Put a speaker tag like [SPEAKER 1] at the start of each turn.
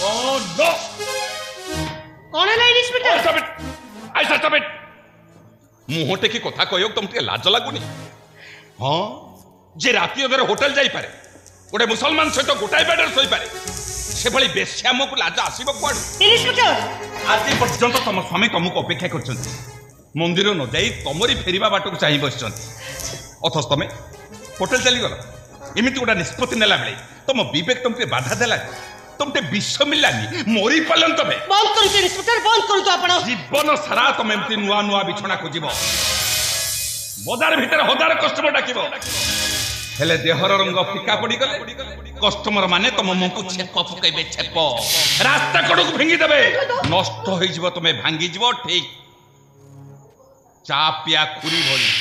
[SPEAKER 1] Oh no!
[SPEAKER 2] कौन है ladies बेटा?
[SPEAKER 1] Stop it! I said stop it! मुंह टेकी कथा कहयो तुम टे लाज लागुनी हाँ जे राती अधर होटल जाई पारे गोटे मुसलमान सहित गोटाए बेडर सोई पारे से भली बेश्याम को लाज आसीबो कोड
[SPEAKER 2] इंस्पेक्टर
[SPEAKER 1] आज पर्यंत तुम स्वामी तुमको अपेक्षा करछन्ती मंदिर न जाई तमरी फेरिबा बाटक चाहि बसछन्ती अथस तमे होटल चली गल एमिति गोटा निष्पत्ति नेला बेले तुम विवेक तुमके बाधा देला तुमते विश्व मिलानी मोरी पलन तमे
[SPEAKER 2] बंद करू इंस्पेक्टर बंद करू तो आपण
[SPEAKER 1] जीवन सारा तुम एमती नुआ नुआ बिछଣା खोजिब बजार भितर हजार कस्टमर डाकिब हेले देहर रंग फिका पड़ी गले कस्टमर माने तुम मुंह को छेप पकइबे छेप रास्ता कड़क भांगी देबे नष्ट होई जिवो तुमे भांगी जिवो ठीक चा पिया खुरी भली